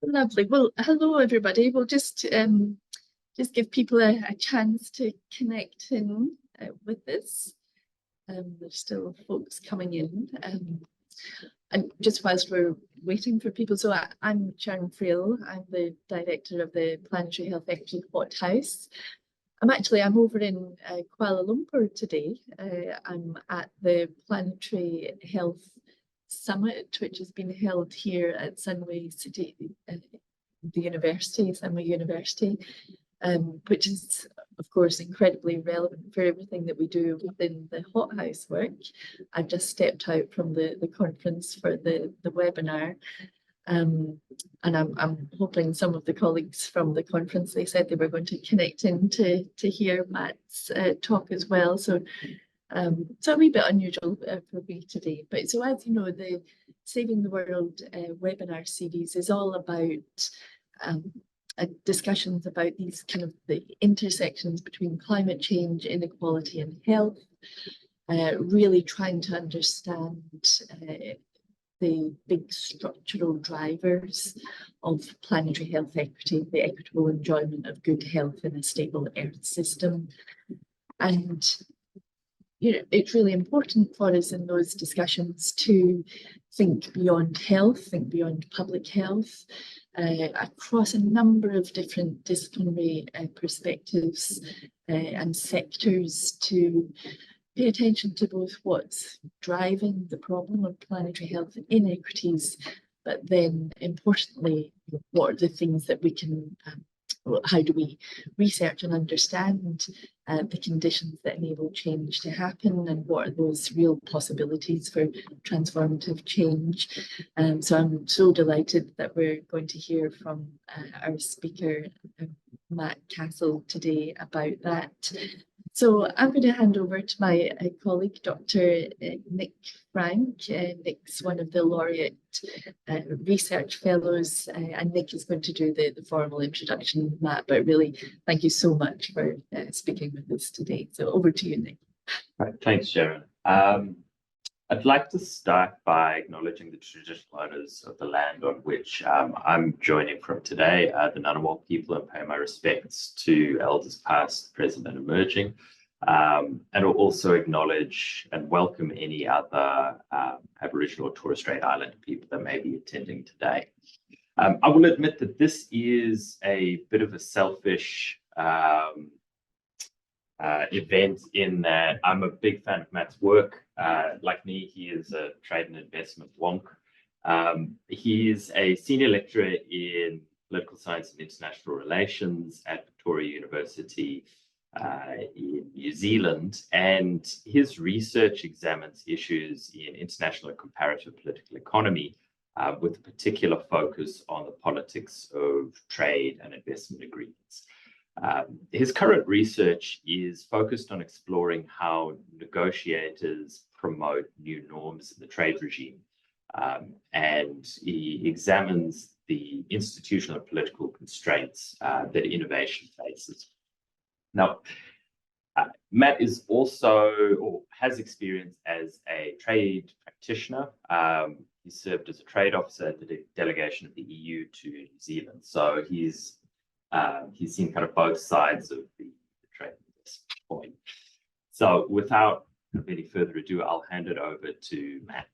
Lovely. Well, hello everybody. We'll just give people a chance to connect in with this. There's still folks coming in. And just whilst we're waiting for people, so I'm Sharon Friel. I'm the director of the Planetary Health Equity Hothouse. I'm over in Kuala Lumpur today. I'm at the Planetary Health Summit, which has been held here at Sunway City, the university, Sunway University, which is, of course, incredibly relevant for everything that we do within the hothouse work. I've just stepped out from the conference for the webinar. And I'm hoping some of the colleagues from the conference, they said they were going to connect in to hear Matt's talk as well. So a wee bit unusual for me today. But so as you know, the Saving the World webinar series is all about discussions about these kind of the intersections between climate change, inequality and health, really trying to understand the big structural drivers of planetary health equity, the equitable enjoyment of good health in a stable Earth system. And it's really important for us in those discussions to think beyond health, think beyond public health, across a number of different disciplinary perspectives and sectors, to pay attention to both what's driving the problem of planetary health inequities, but then importantly, what are the things that we can, how do we research and understand the conditions that enable change to happen, and what are those real possibilities for transformative change. So I'm so delighted that we're going to hear from our speaker, Matt Castle, today about that. So I'm going to hand over to my colleague, Dr. Nick Frank. Nick's one of the laureate research fellows, and Nick is going to do the formal introduction, Matt, but really thank you so much for speaking with us today. So over to you, Nick. Right, thanks, Sharon. I'd like to start by acknowledging the traditional owners of the land on which I'm joining from today, the Ngunnawal people, and pay my respects to elders past, present and emerging. And I'll also acknowledge and welcome any other Aboriginal or Torres Strait Islander people that may be attending today. I will admit that this is a bit of a selfish event in that I'm a big fan of Matt's work. Like me, he is a trade and investment wonk. He is a senior lecturer in political science and international relations at Victoria University in New Zealand, and his research examines issues in international and comparative political economy, with a particular focus on the politics of trade and investment agreements. His current research is focused on exploring how negotiators promote new norms in the trade regime, and he examines the institutional and political constraints that innovation faces. Now, Matt is also, or has experience as a trade practitioner. He served as a trade officer at the delegation of the EU to New Zealand, so he's seen kind of both sides of the trade at this point. So without any further ado, I'll hand it over to Matt.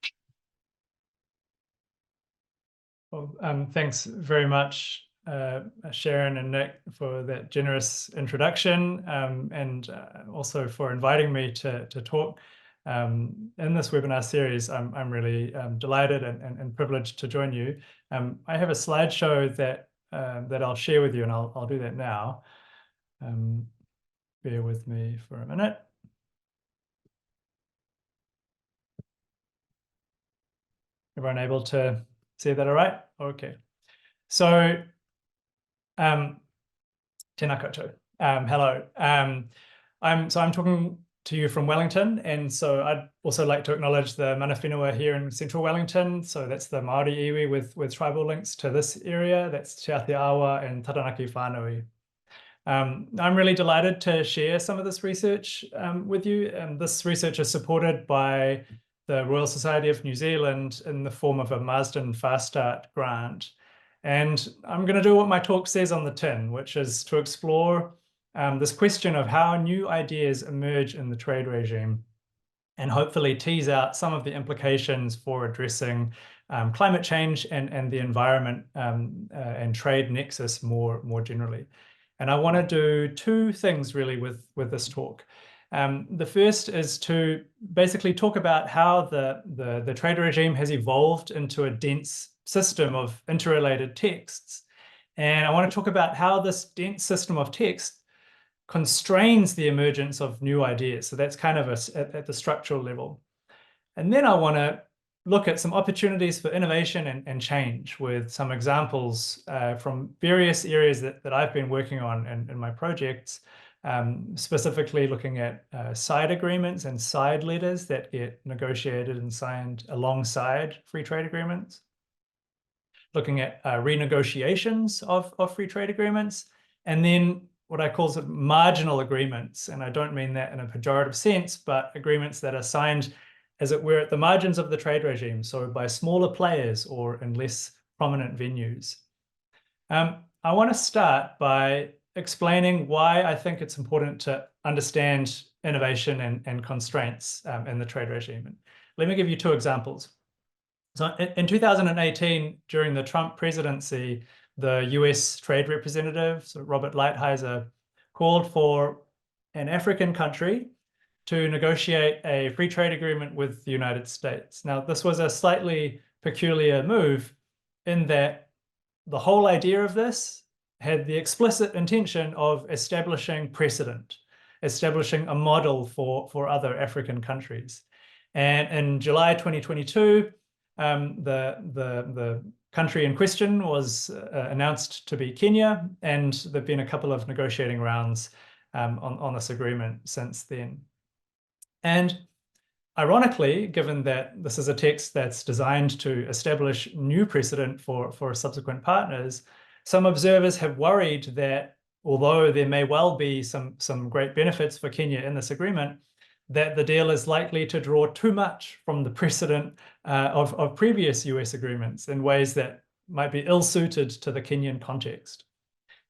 Well, thanks very much, Sharon and Nick, for that generous introduction, and also for inviting me to talk in this webinar series. I'm really delighted and privileged to join you. I have a slideshow that I'll share with you, and I'll do that now. Bear with me for a minute. Everyone able to see that all right? Okay. So, tēnā koutou. Hello. I'm talking to you from Wellington, and so I'd also like to acknowledge the mana whenua here in central Wellington. So that's the Māori iwi with tribal links to this area. That's Te Ati Awa and Taranaki Whānui. I'm really delighted to share some of this research with you. This research is supported by the Royal Society of New Zealand in the form of a Marsden Fast Start grant. And I'm going to do what my talk says on the tin, which is to explore this question of how new ideas emerge in the trade regime, and hopefully tease out some of the implications for addressing climate change and the environment and trade nexus more generally. And I want to do two things really with this talk. The first is to basically talk about how the trade regime has evolved into a dense system of interrelated texts. And I want to talk about how this dense system of text constrains the emergence of new ideas. So that's kind of at the structural level. And then I want to look at some opportunities for innovation and change with some examples from various areas that I've been working on in my projects, specifically looking at side agreements and side letters that get negotiated and signed alongside free trade agreements, looking at renegotiations of free trade agreements, and then what I call sort of marginal agreements. And I don't mean that in a pejorative sense, but agreements that are signed, as it were, at the margins of the trade regime, so by smaller players or in less prominent venues. I want to start by explaining why I think it's important to understand innovation and constraints in the trade regime. Let me give you two examples. So in 2018, during the Trump presidency, the US Trade Representative, so Robert Lighthizer, called for an African country to negotiate a free trade agreement with the United States. Now, this was a slightly peculiar move in that the whole idea of this had the explicit intention of establishing precedent, establishing a model for other African countries. And in July 2022, the country in question was announced to be Kenya, and there have been a couple of negotiating rounds on this agreement since then. And ironically, given that this is a text that's designed to establish new precedent for subsequent partners, some observers have worried that although there may well be some great benefits for Kenya in this agreement, that the deal is likely to draw too much from the precedent of previous US agreements in ways that might be ill-suited to the Kenyan context.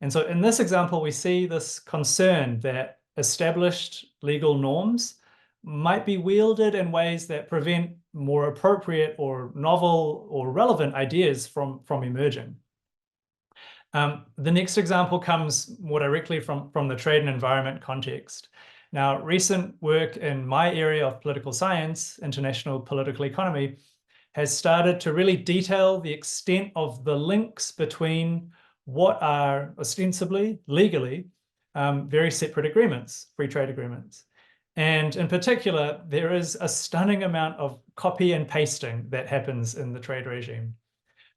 And so in this example, we see this concern that established legal norms might be wielded in ways that prevent more appropriate or novel or relevant ideas from emerging. The next example comes more directly from the trade and environment context. Now, recent work in my area of political science, international political economy, has started to really detail the extent of the links between what are ostensibly, legally, very separate agreements, free trade agreements. And in particular, there is a stunning amount of copy and pasting that happens in the trade regime.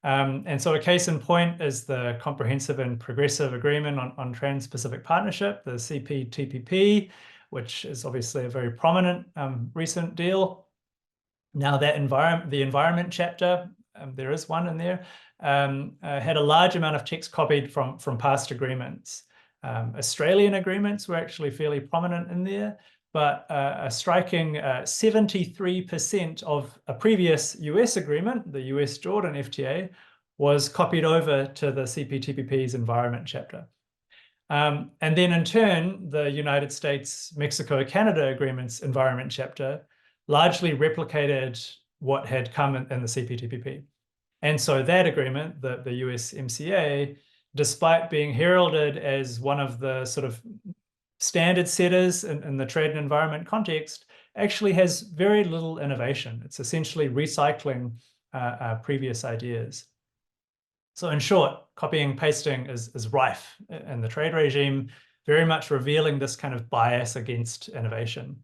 And so a case in point is the Comprehensive and Progressive Agreement on Trans-Pacific Partnership, the CPTPP, which is obviously a very prominent recent deal. Now that the environment chapter, there is one in there, had a large amount of text copied from past agreements. Australian agreements were actually fairly prominent in there, but a striking 73% of a previous US agreement, the US-Jordan FTA, was copied over to the CPTPP's environment chapter. And then in turn, the United States-Mexico-Canada agreement's environment chapter largely replicated what had come in the CPTPP. And so that agreement, the USMCA, despite being heralded as one of the sort of standard setters in the trade and environment context, actually has very little innovation. It's essentially recycling previous ideas. So in short, copying and pasting is rife in the trade regime, very much revealing this kind of bias against innovation.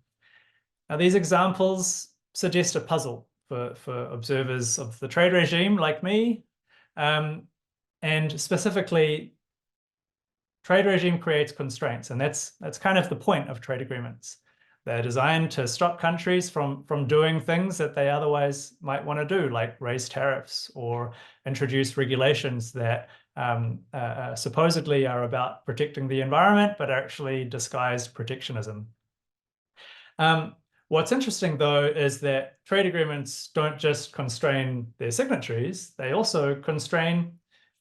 Now, these examples suggest a puzzle for observers of the trade regime like me, and specifically, trade regime creates constraints, and that's kind of the point of trade agreements. They're designed to stop countries from doing things that they otherwise might want to do, like raise tariffs or introduce regulations that supposedly are about protecting the environment, but are actually disguised protectionism. What's interesting, though, is that trade agreements don't just constrain their signatories, they also constrain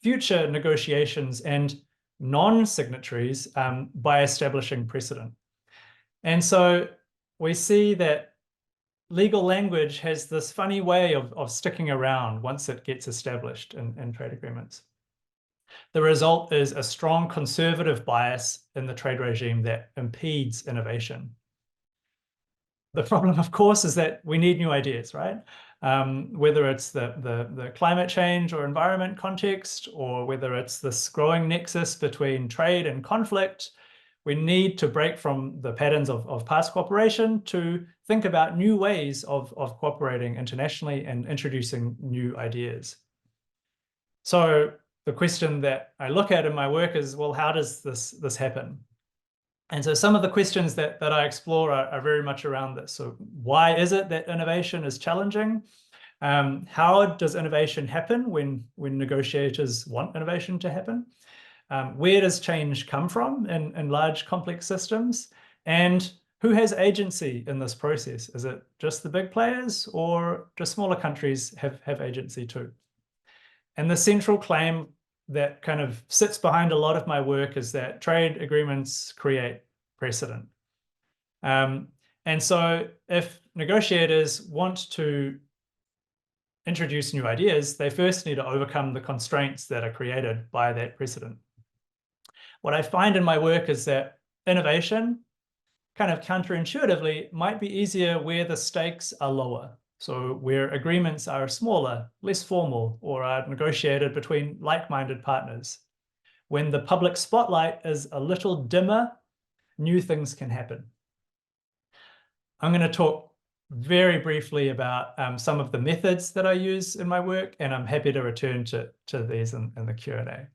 future negotiations and non-signatories by establishing precedent. And so we see that legal language has this funny way of sticking around once it gets established in trade agreements. The result is a strong conservative bias in the trade regime that impedes innovation. The problem, of course, is that we need new ideas, right? Whether it's the climate change or environment context, or whether it's this growing nexus between trade and conflict, we need to break from the patterns of past cooperation to think about new ways of cooperating internationally and introducing new ideas. So the question that I look at in my work is, well, how does this happen? And so some of the questions that I explore are very much around this. So why is it that innovation is challenging? How does innovation happen when negotiators want innovation to happen? Where does change come from in large complex systems? And who has agency in this process? Is it just the big players, or do smaller countries have agency too? And the central claim that kind of sits behind a lot of my work is that trade agreements create precedent. And so if negotiators want to introduce new ideas, they first need to overcome the constraints that are created by that precedent. What I find in my work is that innovation, kind of counterintuitively, might be easier where the stakes are lower. So where agreements are smaller, less formal, or are negotiated between like-minded partners. When the public spotlight is a little dimmer, new things can happen. I'm going to talk very briefly about some of the methods that I use in my work, and I'm happy to return to these in the Q&A.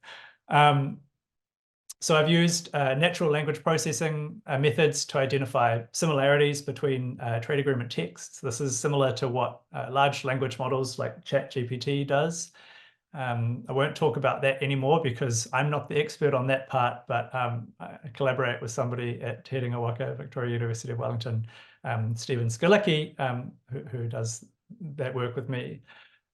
So I've used natural language processing methods to identify similarities between trade agreement texts. This is similar to what large language models like ChatGPT does. I won't talk about that anymore because I'm not the expert on that part, but I collaborate with somebody at Te Ringawaka, Victoria University of Wellington, Stephen Skilicki, who does that work with me.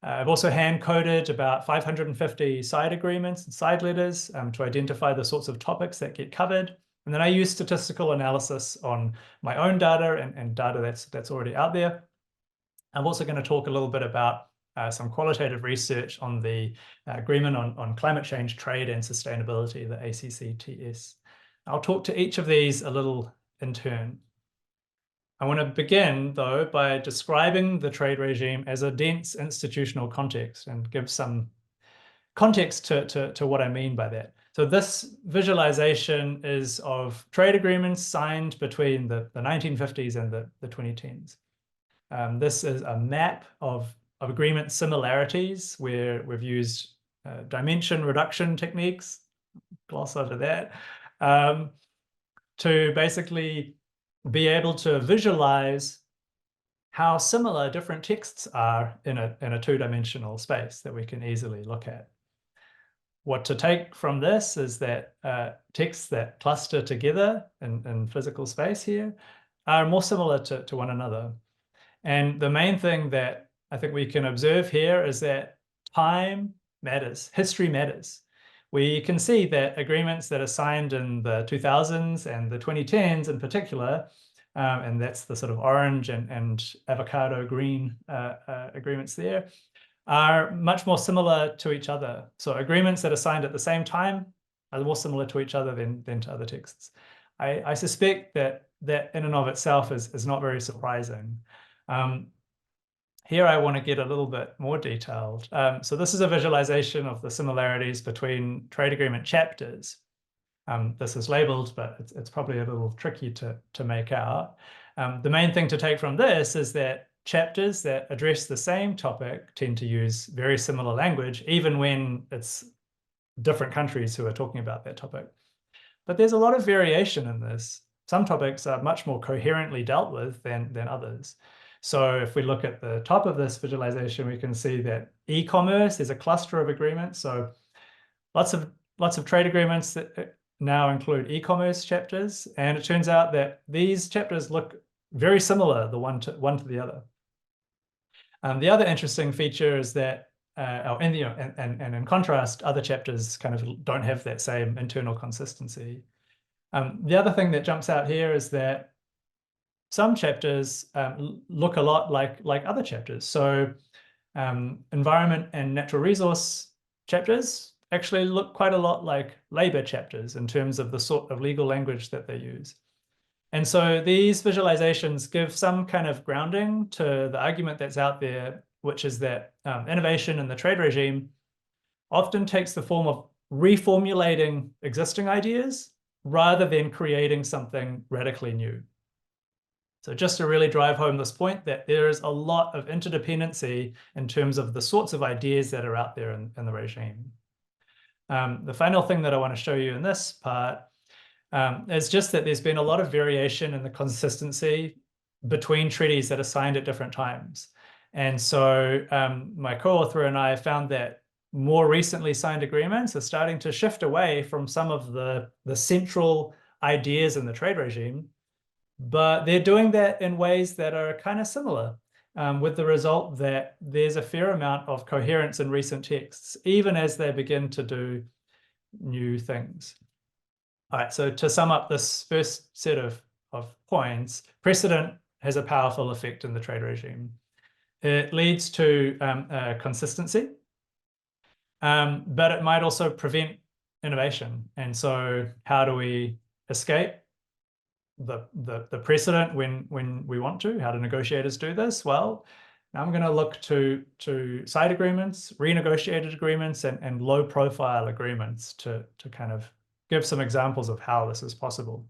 I've also hand-coded about 550 side agreements and side letters to identify the sorts of topics that get covered. And then I use statistical analysis on my own data and data that's already out there. I'm also going to talk a little bit about some qualitative research on the Agreement on Climate Change, Trade and Sustainability, the ACCTS. I'll talk to each of these a little in turn. I want to begin, though, by describing the trade regime as a dense institutional context and give some context to what I mean by that. So this visualization is of trade agreements signed between the 1950s and the 2010s. This is a map of agreement similarities where we've used dimension reduction techniques, gloss over that, to basically be able to visualize how similar different texts are in a two-dimensional space that we can easily look at. What to take from this is that texts that cluster together in physical space here are more similar to one another. And the main thing that I think we can observe here is that time matters, history matters. We can see that agreements that are signed in the 2000s and the 2010s in particular, and that's the sort of orange and avocado green agreements there, are much more similar to each other. So agreements that are signed at the same time are more similar to each other than to other texts. I suspect that in and of itself is not very surprising. Here I want to get a little bit more detailed. So this is a visualization of the similarities between trade agreement chapters. This is labeled, but it's probably a little tricky to make out. The main thing to take from this is that chapters that address the same topic tend to use very similar language, even when it's different countries who are talking about that topic. But there's a lot of variation in this. Some topics are much more coherently dealt with than others. So if we look at the top of this visualization, we can see that e-commerce is a cluster of agreements. So lots of trade agreements that now include e-commerce chapters. And it turns out that these chapters look very similar, the one to the other. The other interesting feature is that and in contrast, other chapters kind of don't have that same internal consistency. The other thing that jumps out here is that some chapters look a lot like other chapters. So environment and natural resource chapters actually look quite a lot like labor chapters in terms of the sort of legal language that they use. And so these visualizations give some kind of grounding to the argument that's out there, which is that innovation in the trade regime often takes the form of reformulating existing ideas rather than creating something radically new. So just to really drive home this point that there is a lot of interdependency in terms of the sorts of ideas that are out there in the regime. The final thing that I want to show you in this part is just that there's been a lot of variation in the consistency between treaties that are signed at different times. And so my co-author and I found that more recently signed agreements are starting to shift away from some of the central ideas in the trade regime, but they're doing that in ways that are kind of similar, with the result that there's a fair amount of coherence in recent texts, even as they begin to do new things. All right, so to sum up this first set of points, precedent has a powerful effect in the trade regime. It leads to consistency, but it might also prevent innovation. And so how do we escape the precedent when we want to? How do negotiators do this? Well, now I'm going to look to side agreements, renegotiated agreements, and low profile agreements to kind of give some examples of how this is possible.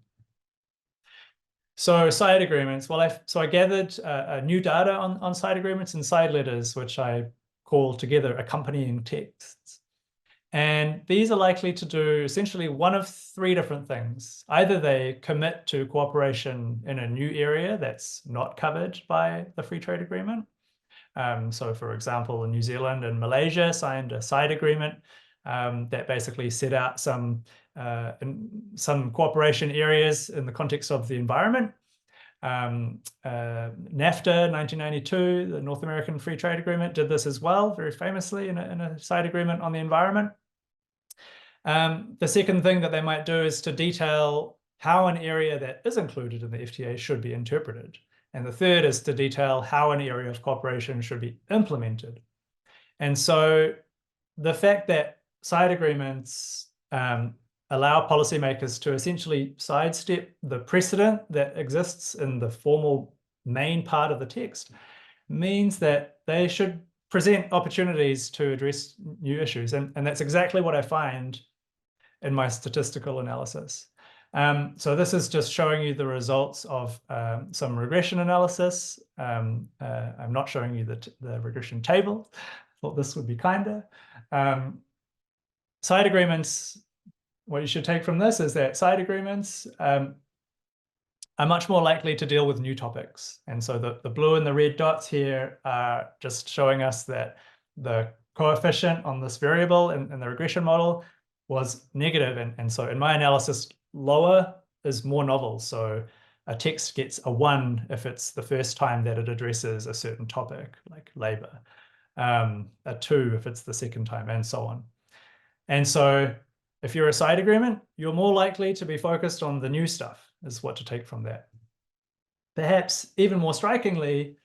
So side agreements, well, I gathered new data on side agreements and side letters, which I call together accompanying texts. And these are likely to do essentially one of three different things. Either they commit to cooperation in a new area that's not covered by the free trade agreement. So for example, New Zealand and Malaysia signed a side agreement that basically set out some cooperation areas in the context of the environment. NAFTA 1992, the North American Free Trade Agreement, did this as well, very famously in a side agreement on the environment. The second thing that they might do is to detail how an area that is included in the FTA should be interpreted. And the third is to detail how an area of cooperation should be implemented. And so the fact that side agreements allow policymakers to essentially sidestep the precedent that exists in the formal main part of the text means that they should present opportunities to address new issues. And that's exactly what I find in my statistical analysis. So this is just showing you the results of some regression analysis. I'm not showing you the regression table. Thought this would be kinder. Side agreements, what you should take from this is that side agreements are much more likely to deal with new topics. And so the blue and the red dots here are just showing us that the coefficient on this variable in the regression model was negative. And so in my analysis, lower is more novel. So a text gets a 1 if it's the first time that it addresses a certain topic, like labor, a 2 if it's the second time, and so on. And so if you're a side agreement, you're more likely to be focused on the new stuff, is what to take from that. Perhaps even more strikingly,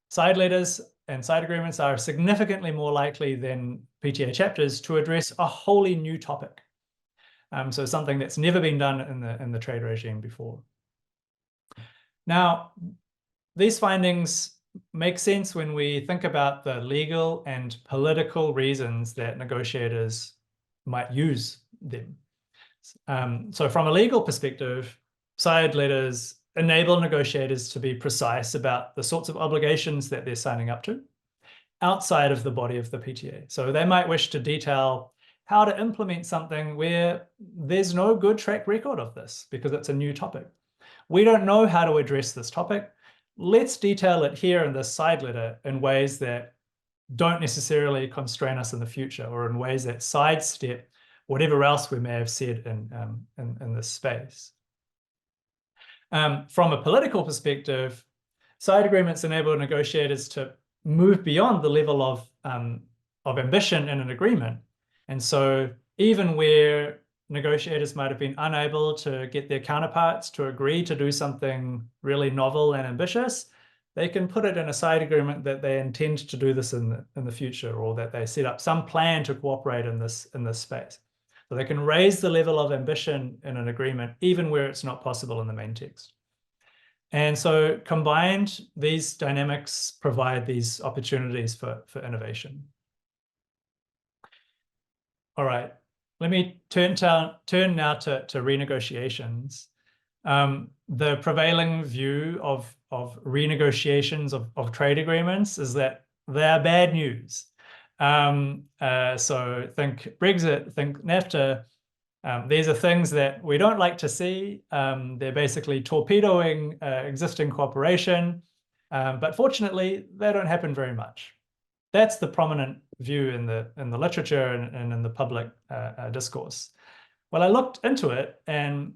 side letters and side agreements are significantly more likely than PTA chapters to address a wholly new topic. So something that's never been done in the trade regime before. Now, these findings make sense when we think about the legal and political reasons that negotiators might use them. So from a legal perspective, side letters enable negotiators to be precise about the sorts of obligations that they're signing up to outside of the body of the PTA. So they might wish to detail how to implement something where there's no good track record of this because it's a new topic. We don't know how to address this topic. Let's detail it here in this side letter in ways that don't necessarily constrain us in the future, or in ways that sidestep whatever else we may have said in this space. From a political perspective, side agreements enable negotiators to move beyond the level of ambition in an agreement. And so even where negotiators might have been unable to get their counterparts to agree to do something really novel and ambitious, they can put it in a side agreement that they intend to do this in the future, or that they set up some plan to cooperate in this space. So they can raise the level of ambition in an agreement, even where it's not possible in the main text. And so combined, these dynamics provide these opportunities for innovation. All right, let me turn now to renegotiations. The prevailing view of renegotiations of trade agreements is that they're bad news. So think Brexit, think NAFTA. These are things that we don't like to see. They're basically torpedoing existing cooperation, but fortunately, they don't happen very much. That's the prominent view in the literature and in the public discourse. Well, I looked into it and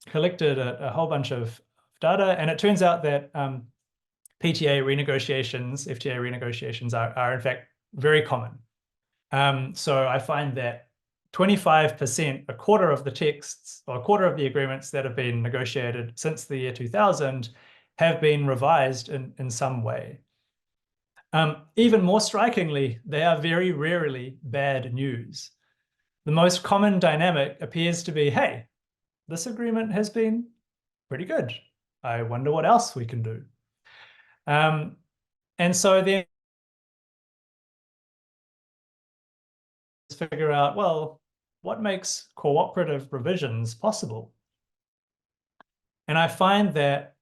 collected a whole bunch of data, and it turns out that PTA renegotiations, FTA renegotiations are in fact very common. So I find that 25%, a quarter of the texts, or a quarter of the agreements that have been negotiated since the year 2000 have been revised in some way. Even more strikingly, they are very rarely bad news. The most common dynamic appears to be, hey, this agreement has been pretty good. I wonder what else we can do. And so then figure out, well, what makes cooperative revisions possible? And I find that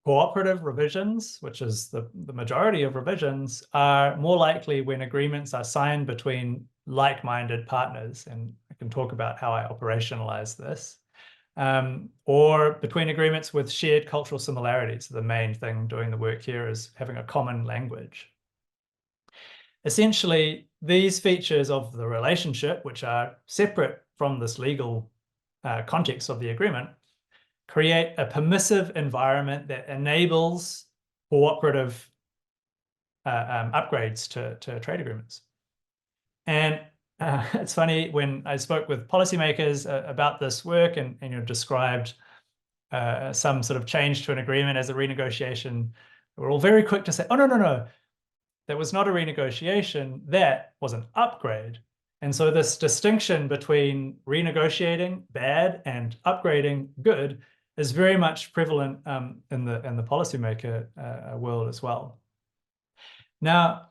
cooperative revisions, which is the majority of revisions, are more likely when agreements are signed between like-minded partners. And I can talk about how I operationalize this. Or between agreements with shared cultural similarities. The main thing doing the work here is having a common language. Essentially, these features of the relationship, which are separate from this legal context of the agreement, create a permissive environment that enables cooperative upgrades to trade agreements. And it's funny, when I spoke with policymakers about this work and described some sort of change to an agreement as a renegotiation, we're all very quick to say, oh, no, that was not a renegotiation, that was an upgrade. And so this distinction between renegotiating bad and upgrading good is very much prevalent in the policymaker world as well. Now,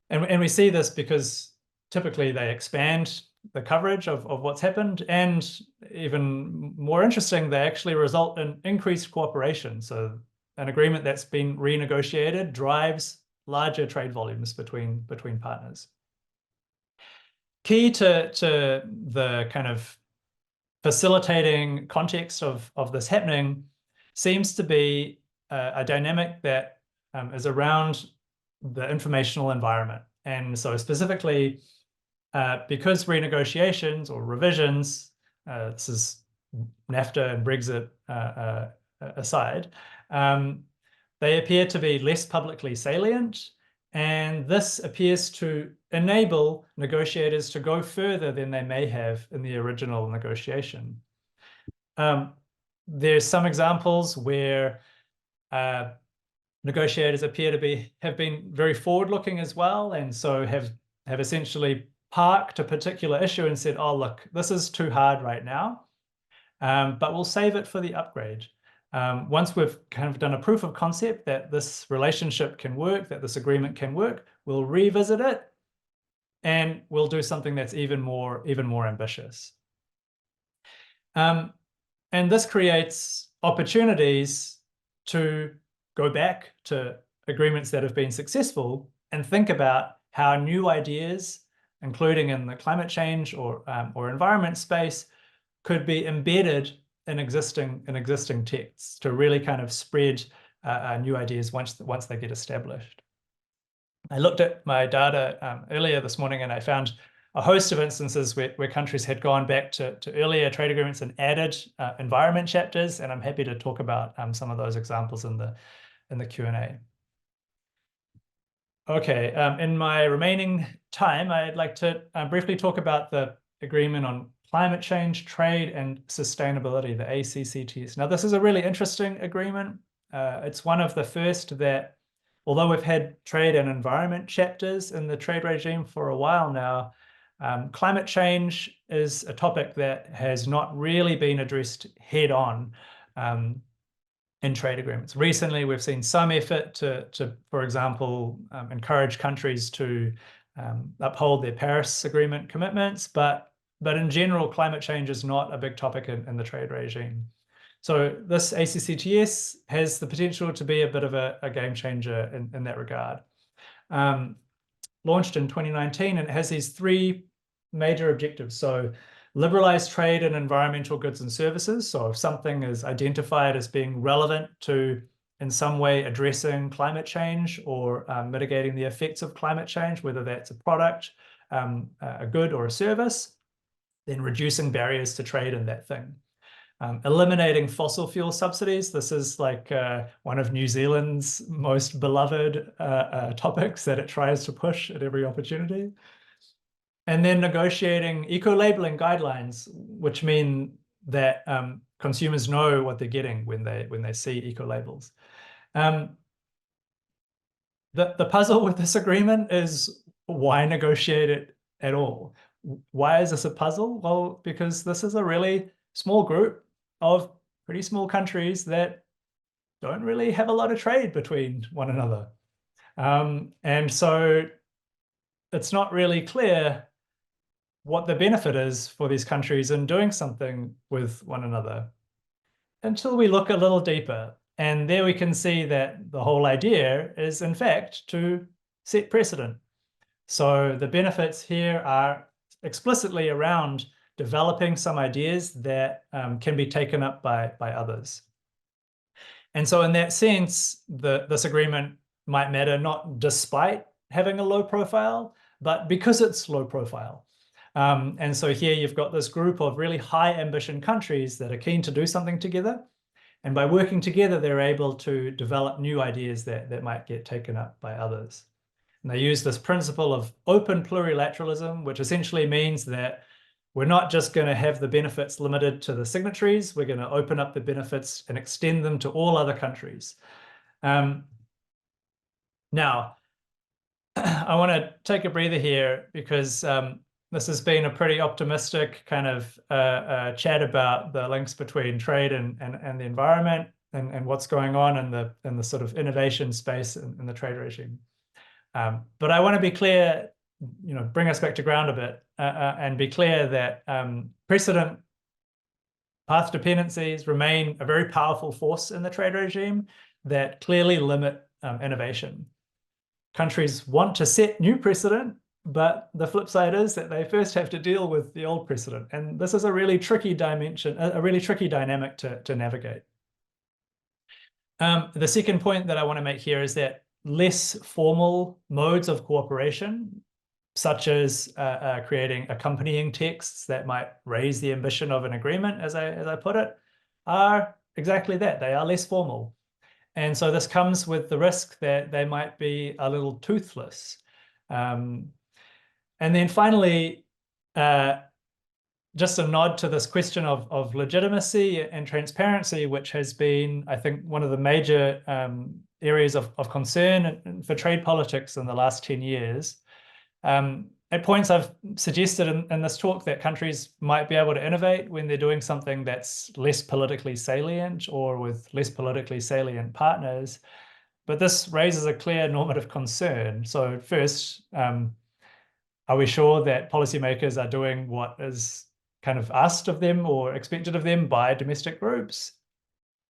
and we see this because typically they expand the coverage of what's happened, and even more interesting, they actually result in increased cooperation. So an agreement that's been renegotiated drives larger trade volumes between partners. Key to the kind of facilitating context of this happening seems to be a dynamic that is around the informational environment. And so specifically, because renegotiations or revisions, this is NAFTA and Brexit aside, they appear to be less publicly salient, and this appears to enable negotiators to go further than they may have in the original negotiation. There's some examples where negotiators appear to have been very forward-looking as well, and so have essentially parked a particular issue and said, oh, look, this is too hard right now, but we'll save it for the upgrade. Once we've kind of done a proof of concept that this relationship can work, that this agreement can work, we'll revisit it, and we'll do something that's even more ambitious. And this creates opportunities to go back to agreements that have been successful and think about how new ideas, including in the climate change or environment space, could be embedded in existing texts to really kind of spread new ideas once they get established. I looked at my data earlier this morning, and I found a host of instances where countries had gone back to earlier trade agreements and added environment chapters, and I'm happy to talk about some of those examples in the Q&A. Okay, in my remaining time, I'd like to briefly talk about the Agreement on Climate Change, Trade and Sustainability, the ACCTs. Now, this is a really interesting agreement. It's one of the first that, although we've had trade and environment chapters in the trade regime for a while now, climate change is a topic that has not really been addressed head on in trade agreements. Recently, we've seen some effort to for example, encourage countries to uphold their Paris Agreement commitments, but in general, climate change is not a big topic in the trade regime. So this ACCTS has the potential to be a bit of a game changer in that regard. Launched in 2019, and it has these three major objectives. So liberalize trade in environmental goods and services. So if something is identified as being relevant to, in some way, addressing climate change or mitigating the effects of climate change, whether that's a product, a good or a service, then reducing barriers to trade in that thing. Eliminating fossil fuel subsidies. This is like one of New Zealand's most beloved topics that it tries to push at every opportunity. And then negotiating eco-labeling guidelines, which mean that consumers know what they're getting when they see eco-labels. The puzzle with this agreement is, why negotiate it at all? Why is this a puzzle? Well, because this is a really small group of pretty small countries that don't really have a lot of trade between one another. And so it's not really clear what the benefit is for these countries in doing something with one another until we look a little deeper. And there we can see that the whole idea is, in fact, to set precedent. So the benefits here are explicitly around developing some ideas that can be taken up by others. And so in that sense, this agreement might matter not despite having a low profile, but because it's low profile. And so here you've got this group of really high ambition countries that are keen to do something together. And by working together, they're able to develop new ideas that might get taken up by others. And they use this principle of open plurilateralism, which essentially means that we're not just going to have the benefits limited to the signatories. We're going to open up the benefits and extend them to all other countries. Now, I want to take a breather here because this has been a pretty optimistic kind of chat about the links between trade and the environment and what's going on in the sort of innovation space in the trade regime. But I want to be clear, bring us back to ground a bit and be clear that precedent path dependencies remain a very powerful force in the trade regime that clearly limit innovation. Countries want to set new precedent, but the flip side is that they first have to deal with the old precedent. And this is a really tricky dimension, a really tricky dynamic to navigate. The second point that I want to make here is that less formal modes of cooperation, such as creating accompanying texts that might raise the ambition of an agreement, as I put it, are exactly that. They are less formal. And so this comes with the risk that they might be a little toothless. And then finally, just a nod to this question of legitimacy and transparency, which has been, I think, one of the major areas of concern for trade politics in the last 10 years. At points I've suggested in this talk that countries might be able to innovate when they're doing something that's less politically salient or with less politically salient partners. But this raises a clear normative concern. So first, are we sure that policymakers are doing what is kind of asked of them or expected of them by domestic groups?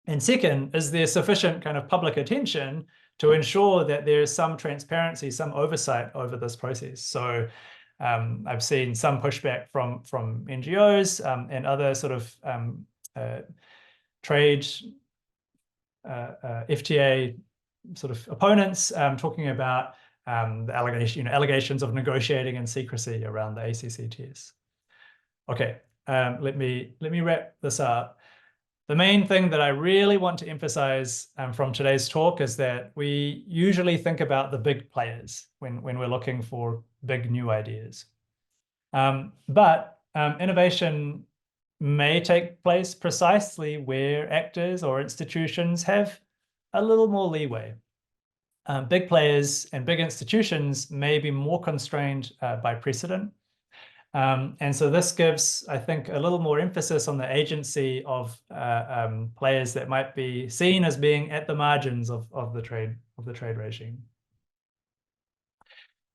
And second, is there sufficient kind of public attention to ensure that there is some transparency, some oversight over this process? So I've seen some pushback from NGOs and other sort of trade FTA sort of opponents talking about the allegations of negotiating in secrecy around the ACCTs. Okay, let me wrap this up. the main thing that I really want to emphasize from today's talk is that we usually think about the big players when we're looking for big new ideas. But innovation may take place precisely where actors or institutions have a little more leeway. Big players and big institutions may be more constrained by precedent. And so this gives, I think, a little more emphasis on the agency of players that might be seen as being at the margins of the trade regime.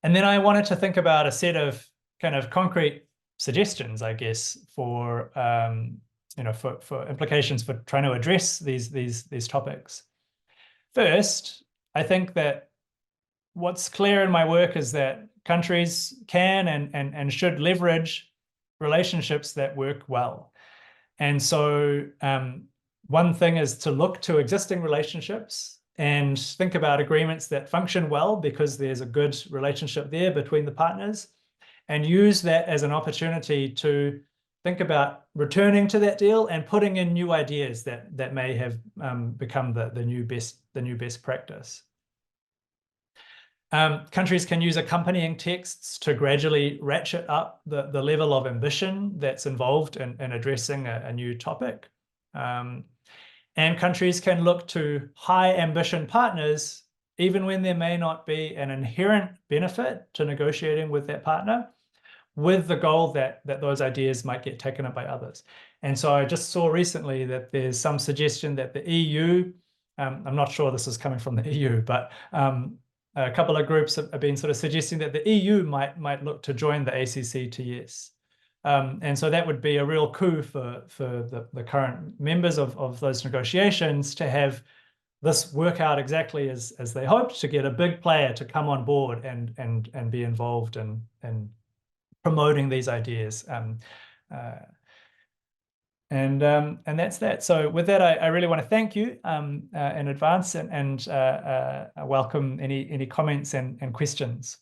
And then I wanted to think about a set of kind of concrete suggestions, I guess, for for implications for trying to address these topics. First, I think that what's clear in my work is that countries can and should leverage relationships that work well. And so one thing is to look to existing relationships and think about agreements that function well because there's a good relationship there between the partners, and use that as an opportunity to think about returning to that deal and putting in new ideas that may have become the new best practice. Countries can use accompanying texts to gradually ratchet up the level of ambition that's involved in addressing a new topic. And countries can look to high ambition partners, even when there may not be an inherent benefit to negotiating with that partner, with the goal that those ideas might get taken up by others. And so I just saw recently that there's some suggestion that the EU, I'm not sure this is coming from the EU, but a couple of groups have been sort of suggesting that the EU might look to join the ACCTS. And so that would be a real coup for the current members of those negotiations to have this work out exactly as they hoped, to get a big player to come on board and be involved in promoting these ideas. And that's that. So with that, I really want to thank you in advance and welcome any comments and questions.